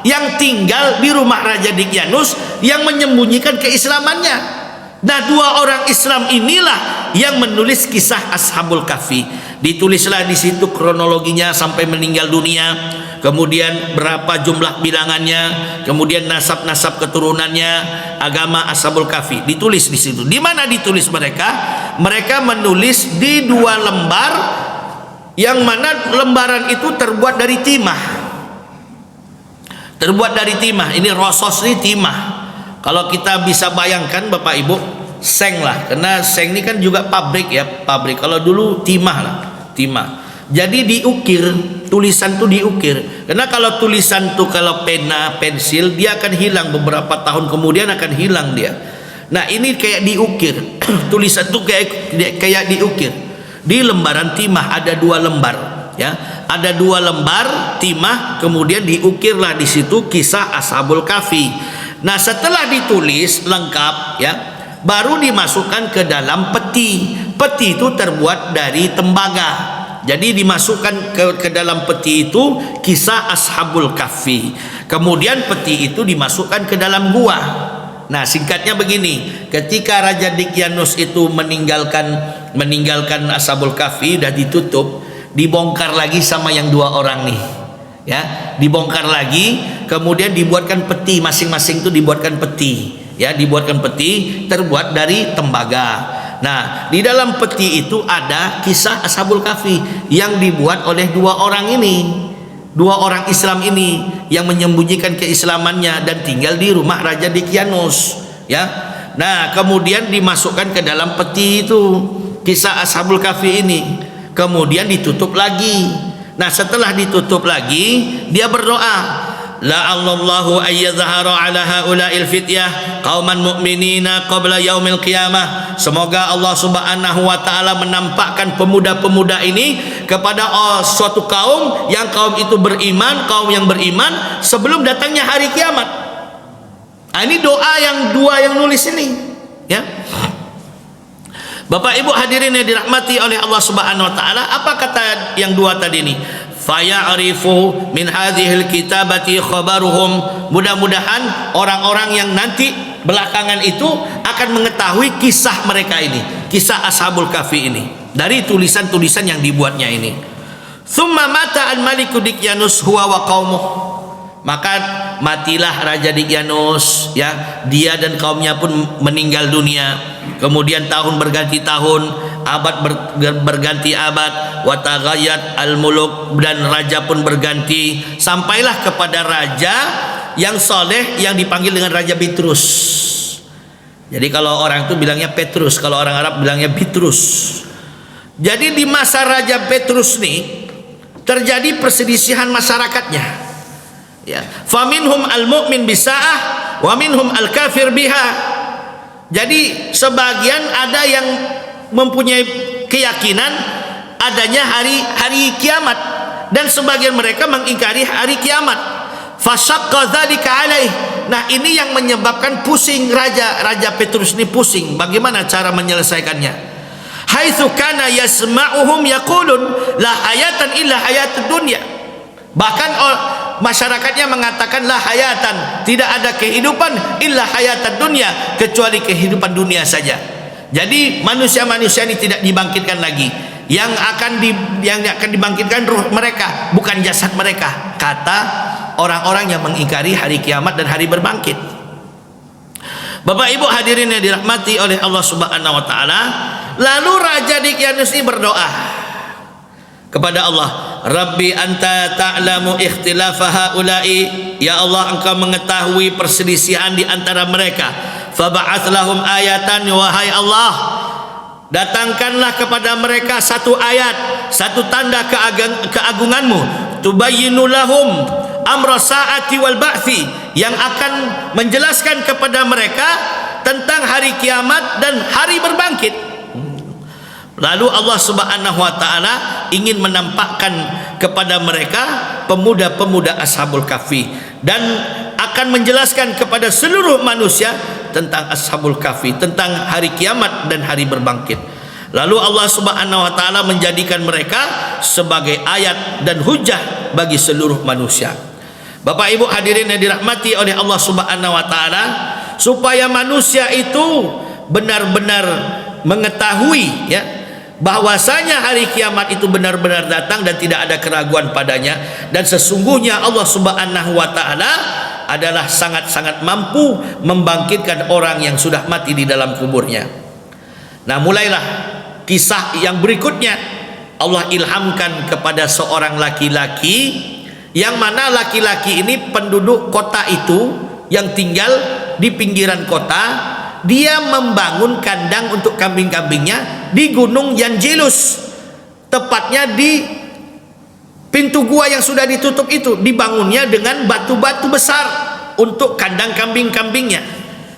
yang tinggal di rumah Raja Dikyanus yang menyembunyikan keislamannya. Nah, dua orang Islam inilah yang menulis kisah Ashabul Kahfi. Ditulislah di situ kronologinya sampai meninggal dunia, kemudian berapa jumlah bilangannya, kemudian nasab-nasab keturunannya, agama Ashabul Kahfi. Ditulis di situ. Di mana ditulis mereka? Mereka menulis di dua lembar, yang mana lembaran itu terbuat dari timah. Terbuat dari timah. Ini rosos, ini timah. Kalau kita bisa bayangkan Bapak Ibu, seng lah, karena seng ini kan juga pabrik ya, pabrik. Kalau dulu timah lah, timah. Jadi diukir, tulisan tuh diukir. Karena kalau tulisan tuh, kalau pena, pensil, dia akan hilang beberapa tahun kemudian, akan hilang dia. Nah, ini kayak diukir. Tulisan tuh kayak diukir. Di lembaran timah ada dua lembar, ya, ada dua lembar timah, kemudian diukirlah di situ kisah Ashabul Kahfi. Nah, setelah ditulis lengkap, ya, baru dimasukkan ke dalam peti. Peti itu terbuat dari tembaga. Jadi dimasukkan ke dalam peti itu kisah Ashabul Kahfi. Kemudian peti itu dimasukkan ke dalam gua. Nah, singkatnya begini, ketika Raja Dikyanus itu meninggalkan Ashabul Kahfi, dah ditutup, dibongkar lagi sama yang dua orang nih, ya, dibongkar lagi, kemudian dibuatkan peti, masing-masing itu dibuatkan peti, ya, dibuatkan peti terbuat dari tembaga. Nah, di dalam peti itu ada kisah Ashabul Kahfi yang dibuat oleh dua orang ini, dua orang Islam ini yang menyembunyikan keislamannya dan tinggal di rumah Raja Dikyanus, ya. Nah, kemudian dimasukkan ke dalam peti itu kisah Ashabul Kahfi ini, kemudian ditutup lagi. Nah, setelah ditutup lagi, dia berdoa, la'allallahu ayyadhhara ala haula'il fityah qauman mu'minina qabla yaumil qiyamah. Semoga Allah Subhanahu wa taala menampakkan pemuda-pemuda ini kepada suatu kaum yang kaum itu beriman, kaum yang beriman sebelum datangnya hari kiamat. Nah, ini doa yang dua yang nulis ini, ya. Bapak Ibu hadirin yang dirahmati oleh Allah Subhanahu wa taala, apa kata yang dua tadi ini? Faya'rifu min hadhil kitabati khabaruhum. Mudah-mudahan orang-orang yang nanti belakangan itu akan mengetahui kisah mereka ini, kisah Ashabul Kahfi ini, dari tulisan-tulisan yang dibuatnya ini. Tsumma mata al-maliku Dikyanus huwa wa qaumuh. Maka matilah Raja Dikyanus, ya, dia dan kaumnya pun meninggal dunia. Kemudian tahun berganti tahun, abad berganti abad, wa taghayyat al-muluk, dan raja pun berganti, sampailah kepada raja yang soleh yang dipanggil dengan Raja Bitrus. Jadi kalau orang itu bilangnya Petrus, kalau orang Arab bilangnya Bitrus. Jadi di masa Raja Petrus nih terjadi perselisihan masyarakatnya, ya. Faminhum al-mu'min bisa'ah wa minhum al-kafir biha. Jadi sebagian ada yang mempunyai keyakinan adanya hari kiamat, dan sebagian mereka mengingkari hari kiamat. Fasyaqqa dzalika alaih. Nah, ini yang menyebabkan pusing Raja Petrus ini pusing. Bagaimana cara menyelesaikannya? Haitsu kana yasma'uhum yaqulun la hayatan illa hayatud dunya. Bahkan masyarakatnya mengatakan la hayatan, tidak ada kehidupan illa hayatad dunya, kecuali kehidupan dunia saja. Jadi manusia-manusia ini tidak dibangkitkan lagi. Yang akan dibangkitkan ruh mereka, bukan jasad mereka, kata orang-orang yang mengingkari hari kiamat dan hari berbangkit. Bapak Ibu hadirin yang dirahmati oleh Allah Subhanahu wa taala, lalu Raja Dikyanus ini berdoa kepada Allah, Rabbi anta ta'lamu ikhtilafa haula'i, ya Allah, engkau mengetahui perselisihan di antara mereka. Faba'ats lahum ayatan, wahai Allah, datangkanlah kepada mereka satu ayat, satu tanda keagunganmu, tubayyinu lahum amra sa'ati wal ba'thi, yang akan menjelaskan kepada mereka tentang hari kiamat dan hari berbangkit. Lalu Allah Subhanahu wa taala ingin menampakkan kepada mereka pemuda-pemuda Ashabul Kahfi, dan akan menjelaskan kepada seluruh manusia tentang Ashabul Kahfi, tentang hari kiamat dan hari berbangkit. Lalu Allah Subhanahu wa taala menjadikan mereka sebagai ayat dan hujah bagi seluruh manusia. Bapak Ibu hadirin yang dirahmati oleh Allah Subhanahu wa taala, supaya manusia itu benar-benar mengetahui ya bahwasanya hari kiamat itu benar-benar datang dan tidak ada keraguan padanya, dan sesungguhnya Allah Subhanahu wa taala adalah sangat-sangat mampu membangkitkan orang yang sudah mati di dalam kuburnya. Nah, mulailah kisah yang berikutnya. Allah ilhamkan kepada seorang laki-laki, yang mana laki-laki ini penduduk kota itu yang tinggal di pinggiran kota. Dia membangun kandang untuk kambing-kambingnya di Gunung Yanjelus, tepatnya di pintu gua yang sudah ditutup itu. Dibangunnya dengan batu-batu besar untuk kandang kambing-kambingnya.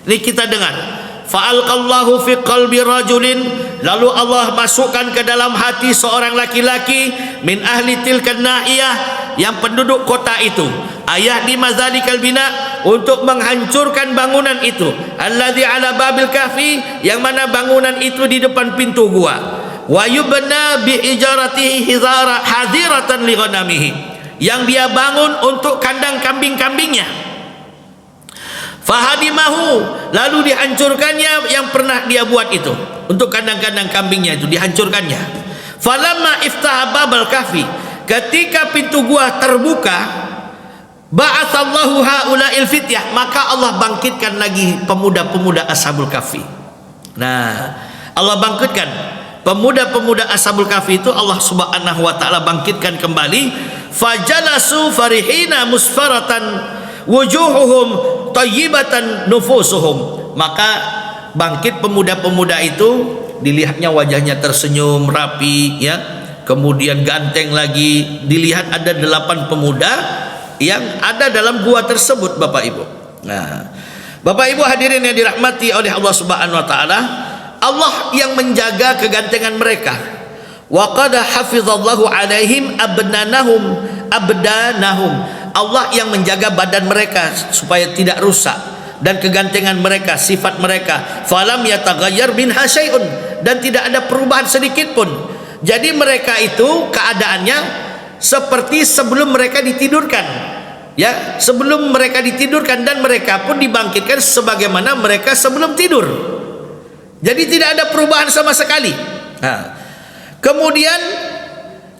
Ini kita dengar, fa'alqallahu fi qalbi rajulin, lalu Allah masukkan ke dalam hati seorang laki-laki min ahli tilkan nahiyah, yang penduduk kota itu, ayah di mazalikal bina, untuk menghancurkan bangunan itu, alladzi ala babil kahfi, yang mana bangunan itu di depan pintu gua, wa yubna bi ijaratihi hizara hadiratan li ghanamihi, yang dia bangun untuk kandang kambing-kambingnya. Fahadimahu, lalu dihancurkannya yang pernah dia buat itu untuk kandang-kandang kambingnya, itu dihancurkannya. Falamma iftaha babal kahfi, ketika pintu gua terbuka, ba'atsallahu haula'il fityah, maka Allah bangkitkan lagi pemuda-pemuda Ashabul Kahfi. Nah, Allah bangkitkan pemuda-pemuda Ashabul Kahfi itu, Allah Subhanahu wa taala bangkitkan kembali. Fajalasu farihina musfaratan wujuhuhum tayyibatan nufusuhum, maka bangkit pemuda-pemuda itu, dilihatnya wajahnya tersenyum rapi ya, kemudian ganteng lagi. Dilihat ada 8 pemuda yang ada dalam gua tersebut, Bapak Ibu. Nah, Bapak Ibu hadirin yang dirahmati oleh Allah Subhanahu wa taala, Allah yang menjaga kegantengan mereka. Wa qad hafizallahu alaihim abdanahum. Allah yang menjaga badan mereka supaya tidak rusak, dan kegantengan mereka, sifat mereka. Falam yataghayyar minha syai'un, dan tidak ada perubahan sedikit pun. Jadi mereka itu keadaannya seperti sebelum mereka ditidurkan ya, sebelum mereka ditidurkan, dan mereka pun dibangkitkan sebagaimana mereka sebelum tidur. Jadi tidak ada perubahan sama sekali. Nah, kemudian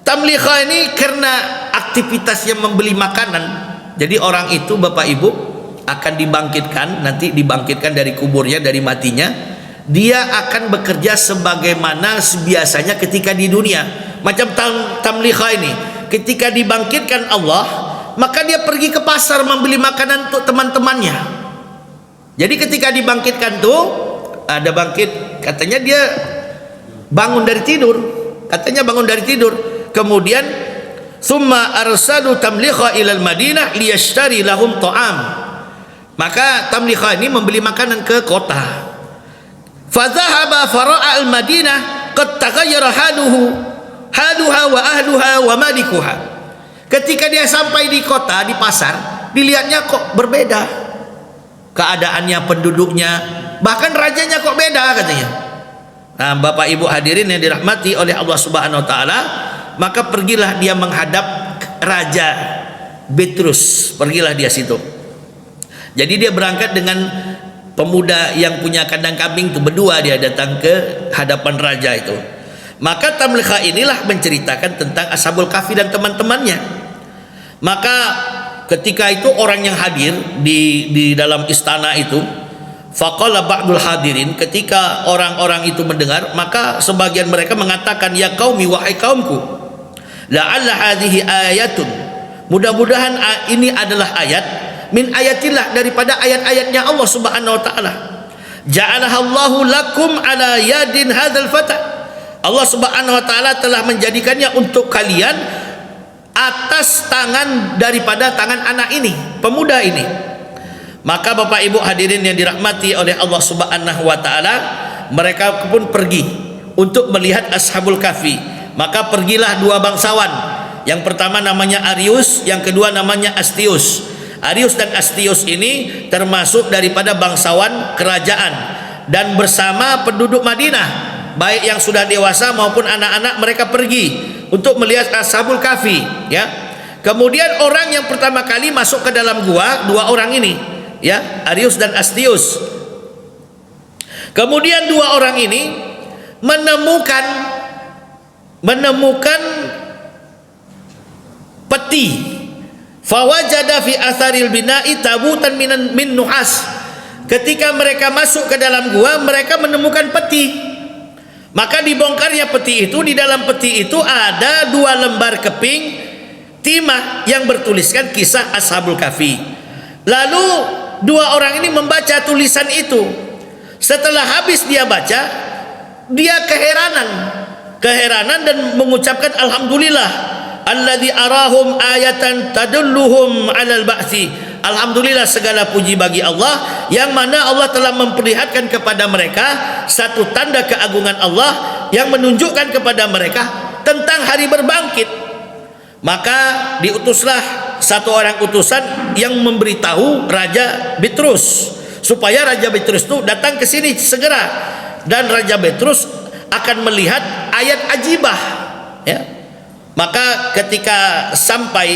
tamliha ini karena aktivitas yang membeli makanan, jadi orang itu Bapak Ibu akan dibangkitkan, nanti dibangkitkan dari kuburnya, dari matinya. Dia akan bekerja sebagaimana biasanya ketika di dunia. Macam tamliha ini, ketika dibangkitkan Allah, maka dia pergi ke pasar membeli makanan untuk teman-temannya. Jadi ketika dibangkitkan tuh, ada bangkit, katanya dia bangun dari tidur, kemudian summa arsalu tamliha ilal madinah liyashtari lahum ta'am, maka tamliha ini membeli makanan ke kota. Fadhahaba fara'a al madinah qad taghayyara haluha wa ahluha wa malikuha. Ketika dia sampai di kota, di pasar, dilihatnya kok berbeda keadaannya, penduduknya, bahkan rajanya kok beda katanya. Nah, Bapak Ibu hadirin yang dirahmati oleh Allah Subhanahu wa taala, maka pergilah dia menghadap Raja Petrus, pergilah dia situ. Jadi dia berangkat dengan pemuda yang punya kandang kambing itu, berdua dia datang ke hadapan raja itu. Maka tamliha inilah menceritakan tentang Ashabul Kahfi dan teman-temannya. Maka ketika itu orang yang hadir di dalam istana itu, faqala ba'dul hadirin, ketika orang-orang itu mendengar, maka sebagian mereka mengatakan, ya qaumi, wahai kaumku, la'alla hadhihi ayatun, mudah-mudahan ini adalah ayat min ayatillah, daripada ayat-ayatnya Allah Subhanahu wa taala. Ja'alahallahu lakum ala yadin hadzal fata. Allah Subhanahu wa taala telah menjadikannya untuk kalian atas tangan daripada tangan anak ini, pemuda ini. Maka Bapak Ibu hadirin yang dirahmati oleh Allah Subhanahu wa taala, mereka pun pergi untuk melihat Ashabul Kahfi. Maka pergilah dua bangsawan. Yang pertama namanya Arius, yang kedua namanya Astius. Arius dan Astius ini termasuk daripada bangsawan kerajaan dan bersama penduduk Madinah, baik yang sudah dewasa maupun anak-anak, mereka pergi untuk melihat Ashabul Kahfi, ya. Kemudian orang yang pertama kali masuk ke dalam gua, dua orang ini, ya, Arius dan Astius. Kemudian dua orang ini menemukan peti. Fawajada fi atharil bina'i tabutan min nuhas. Ketika mereka masuk ke dalam gua, mereka menemukan peti. Maka dibongkarnya peti itu. Di dalam peti itu ada dua lembar keping timah yang bertuliskan kisah Ashabul Kahfi. Lalu dua orang ini membaca tulisan itu. Setelah habis dia baca, dia keheranan dan mengucapkan alhamdulillah alladzi arahum ayatan tadulluhum 'alal ba'tsi. Alhamdulillah, segala puji bagi Allah yang mana Allah telah memperlihatkan kepada mereka satu tanda keagungan Allah yang menunjukkan kepada mereka tentang hari berbangkit. Maka diutuslah satu orang utusan yang memberitahu Raja Bitrus supaya Raja Bitrus itu datang ke sini segera, dan Raja Bitrus akan melihat ayat ajibah, ya. Maka ketika sampai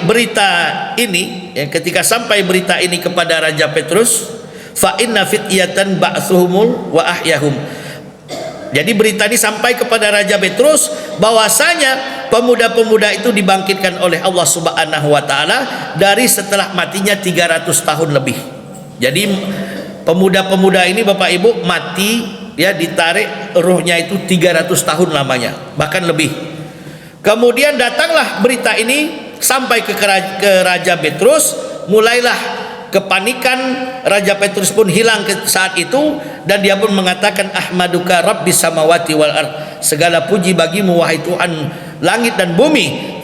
berita ini, ya, ketika sampai berita ini kepada Raja Petrus, fa inna fityatan ba'thuhumul wa ahyahum. Jadi berita ini sampai kepada Raja Petrus bahwasanya pemuda-pemuda itu dibangkitkan oleh Allah Subhanahu wa taala dari setelah matinya 300 tahun lebih. Jadi pemuda-pemuda ini Bapak Ibu mati, ya, ditarik ruhnya itu 300 tahun lamanya, bahkan lebih. Kemudian datanglah berita ini sampai ke Raja Petrus. Mulailah kepanikan. Raja Petrus pun hilang saat itu, dan dia pun mengatakan ahmaduka rabbis samawati wal ard. Segala puji bagimu wahai Tuhan langit dan bumi.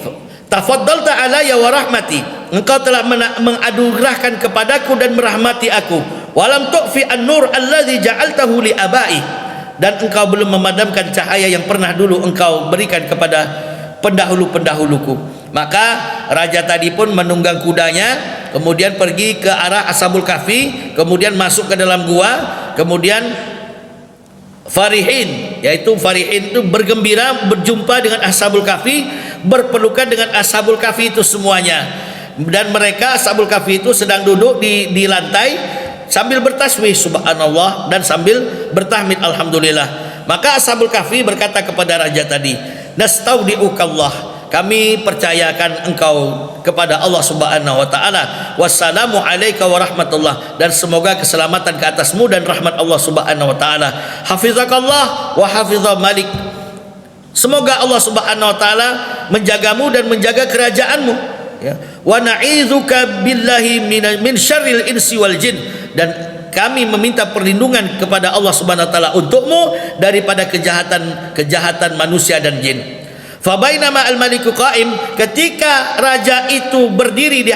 Tafaddalta alayya wa rahmati. Engkau telah menganugerahkan kepadaku dan merahmati aku. Walam tu'fi an-nur alladzi ja'altahu li abai. Dan engkau belum memadamkan cahaya yang pernah dulu engkau berikan kepada pendahulu-pendahuluku. Maka raja tadi pun menunggang kudanya, kemudian pergi ke arah Ashabul Kahfi, kemudian masuk ke dalam gua. Kemudian farihin, yaitu farihin itu bergembira berjumpa dengan Ashabul Kahfi, berpelukan dengan Ashabul Kahfi itu semuanya. Dan mereka Ashabul Kahfi itu sedang duduk di lantai sambil bertasbih subhanallah dan sambil bertahmid alhamdulillah. Maka Ashabul Kahfi berkata kepada raja tadi, nastaudiukallah, kami percayakan engkau kepada Allah Subhanahu wa taala. Wassalamu alayka wa rahmatullah, dan semoga keselamatan ke atasmu dan rahmat Allah Subhanahu wa taala. Hafizakallah wa hafizah malik, semoga Allah Subhanahu wa taala menjagamu dan menjaga kerajaanmu, ya. Wa na'idzuka billahi min syarril insi wal jin, dan kami meminta perlindungan kepada Allah Subhanahu wa taala untukmu daripada kejahatan manusia dan jin. Fabainama al-maliku qaim, ketika raja itu berdiri di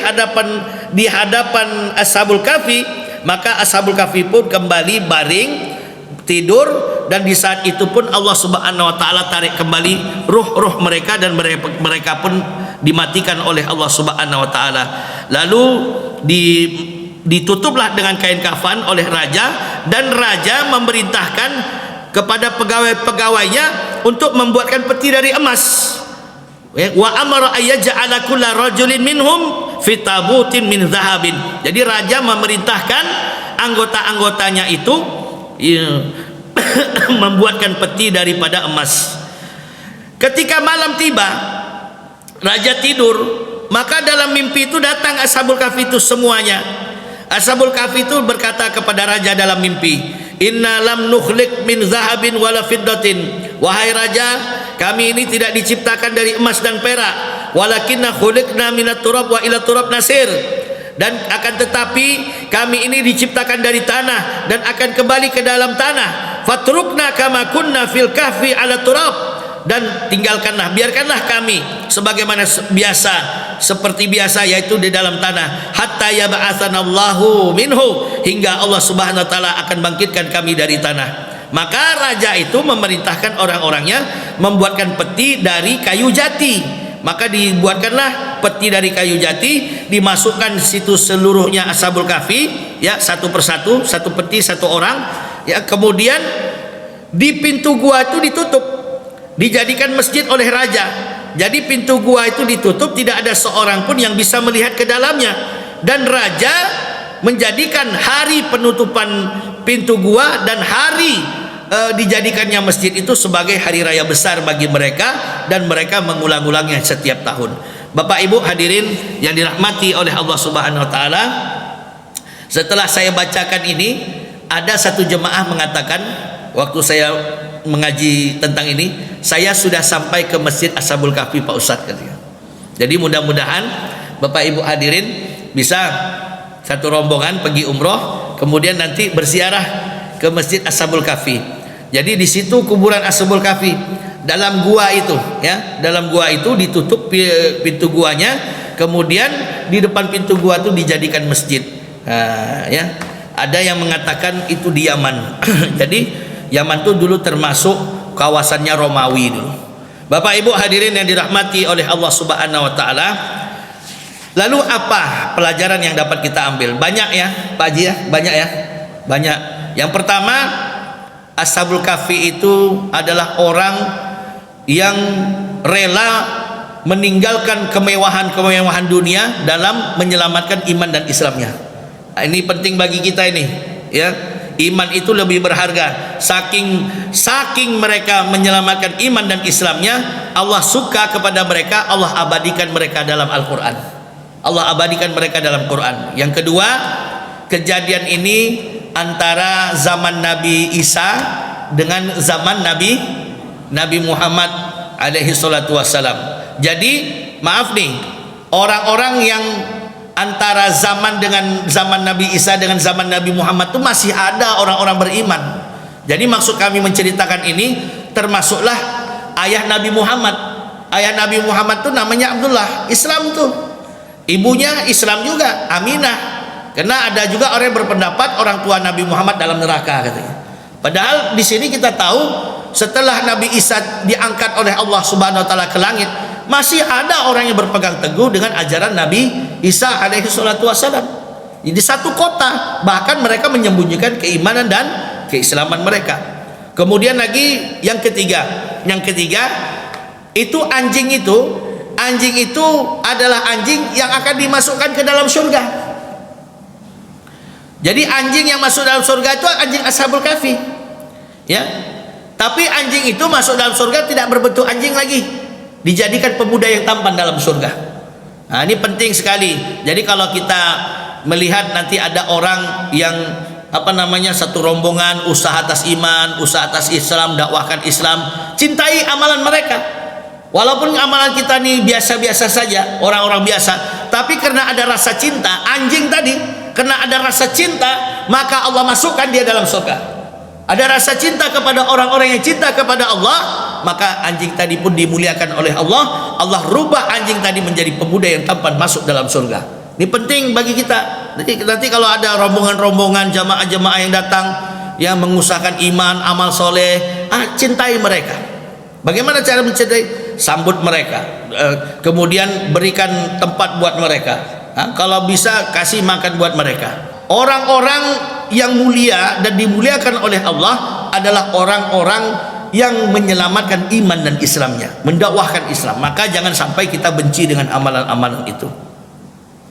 hadapan Ashabul Kahfi, maka Ashabul Kahfi pun kembali baring tidur, dan di saat itu pun Allah Subhanahu wa taala tarik kembali ruh-ruh mereka, dan mereka pun dimatikan oleh Allah Subhanahu wa taala. Lalu ditutuplah dengan kain kafan oleh raja, dan raja memerintahkan kepada pegawai-pegawainya untuk membuatkan peti dari emas. Wa amara ayyaj'ala kulla rajulin minhum fi tabutin min dhahabin. Jadi raja memerintahkan anggota-anggotanya itu, ya, membuatkan peti daripada emas. Ketika malam tiba, raja tidur, maka dalam mimpi itu datang Ashabul Kahfi itu semuanya. Ashabul Kahfi itu berkata kepada raja dalam mimpi, inna lam nukhliq min zahabin wala fiddatin. Wahai raja, kami ini tidak diciptakan dari emas dan perak, walakinna khuliqna minat turab wa ila turab nasir. dan akan tetapi kami ini diciptakan dari tanah dan akan kembali ke dalam tanah. Fatrukna kama kunna fil kahfi ala turab, dan tinggalkanlah, biarkanlah kami sebagaimana biasa, seperti biasa, yaitu di dalam tanah, hatta yab'atsanallahu minhu, hingga Allah Subhanahu wa taala akan bangkitkan kami dari tanah. Maka raja itu memerintahkan orang-orangnya membuatkan peti dari kayu jati. Maka dibuatkanlah peti dari kayu jati, dimasukkan situ seluruhnya Ashabul Kahfi, ya, satu persatu, satu peti satu orang, ya. Kemudian di pintu gua itu ditutup, dijadikan masjid oleh raja. Jadi pintu gua itu ditutup, tidak ada seorang pun yang bisa melihat ke dalamnya, dan raja menjadikan hari penutupan pintu gua dan hari dijadikannya masjid itu sebagai hari raya besar bagi mereka, dan mereka mengulang-ulangnya setiap tahun. Bapak Ibu hadirin yang dirahmati oleh Allah Subhanahu wa taala, setelah saya bacakan ini, ada satu jemaah mengatakan waktu saya mengaji tentang ini, saya sudah sampai ke Masjid Ashabul Kahfi Pak Ustadz, katanya. Jadi mudah-mudahan Bapak Ibu hadirin bisa satu rombongan pergi umroh, kemudian nanti berziarah ke Masjid Ashabul Kahfi. Jadi di situ kuburan Ashabul Kahfi, dalam gua itu, ya, dalam gua itu ditutup pintu guanya, kemudian di depan pintu gua itu dijadikan masjid. Ya, ada yang mengatakan itu di Yaman. Jadi Yaman itu dulu termasuk kawasannya Romawi dulu. Bapak Ibu hadirin yang dirahmati oleh Allah Subhanahu wa taala, lalu apa pelajaran yang dapat kita ambil? Banyak ya Pak Haji ya, banyak ya, banyak. Yang pertama, Ashabul Kahfi itu adalah orang yang rela meninggalkan kemewahan-kemewahan dunia dalam menyelamatkan iman dan Islamnya. Ini penting bagi kita ini, ya. Iman itu lebih berharga. Saking mereka menyelamatkan iman dan Islamnya, Allah suka kepada mereka, Allah abadikan mereka dalam Al-Quran. Allah abadikan mereka dalam Quran. Yang kedua, kejadian ini antara zaman Nabi Isa dengan zaman Nabi Muhammad alaihi salatu wassalam. Jadi maaf nih, orang-orang yang antara zaman Nabi Isa dengan zaman Nabi Muhammad itu masih ada orang-orang beriman. Jadi maksud kami menceritakan ini, termasuklah ayah Nabi Muhammad. Ayah Nabi Muhammad itu namanya Abdullah, Islam tuh. Ibunya Islam juga, Aminah. Karena ada juga orang yang berpendapat orang tua Nabi Muhammad dalam neraka, katanya. Padahal di sini kita tahu setelah Nabi Isa diangkat oleh Allah Subhanahu wa taala ke langit, masih ada orang yang berpegang teguh dengan ajaran Nabi Isa alaihi salatu wasallam. Di satu kota, bahkan mereka menyembunyikan keimanan dan keislaman mereka. Kemudian lagi yang ketiga itu anjing itu adalah anjing yang akan dimasukkan ke dalam surga. Jadi anjing yang masuk dalam surga itu anjing Ashabul Kahfi, ya. Tapi anjing itu masuk dalam surga tidak berbentuk anjing lagi, dijadikan pemuda yang tampan dalam surga. Nah, ini penting sekali. Jadi kalau kita melihat nanti ada orang yang satu rombongan usaha atas iman, usaha atas Islam, dakwahkan Islam, cintai amalan mereka. Walaupun amalan kita ini biasa-biasa saja, orang-orang biasa, tapi karena ada rasa cinta, anjing tadi, karena ada rasa cinta, maka Allah masukkan dia dalam surga. Ada rasa cinta kepada orang-orang yang cinta kepada Allah, maka anjing tadi pun dimuliakan oleh Allah. Allah rubah anjing tadi menjadi pemuda yang tampan masuk dalam surga. Ini penting bagi kita. Nanti kalau ada rombongan-rombongan jamaah-jamaah yang datang yang mengusahakan iman, amal soleh, cintai mereka. Bagaimana cara mencintai? Sambut mereka, kemudian berikan tempat buat mereka. Kalau bisa kasih makan buat mereka. Orang-orang yang mulia dan dimuliakan oleh Allah adalah orang-orang yang menyelamatkan iman dan Islamnya, mendakwahkan Islam. Maka jangan sampai kita benci dengan amalan-amalan itu.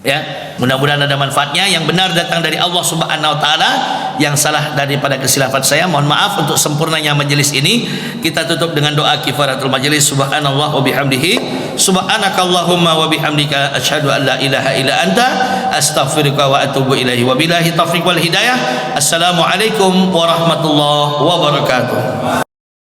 Ya, mudah-mudahan ada manfaatnya. Yang benar datang dari Allah Subhanahu wa taala, yang salah daripada kesilapan saya mohon maaf. Untuk sempurnanya majelis ini kita tutup dengan doa kifaratul majelis. Subhanallah wa bihamdihi, subhanakallahumma wa bihamdika, asyhadu an la ilaha illa anta, astaghfiruka wa atubu ilaihi. Wabillahi taufiq wal hidayah. Assalamualaikum warahmatullahi wabarakatuh.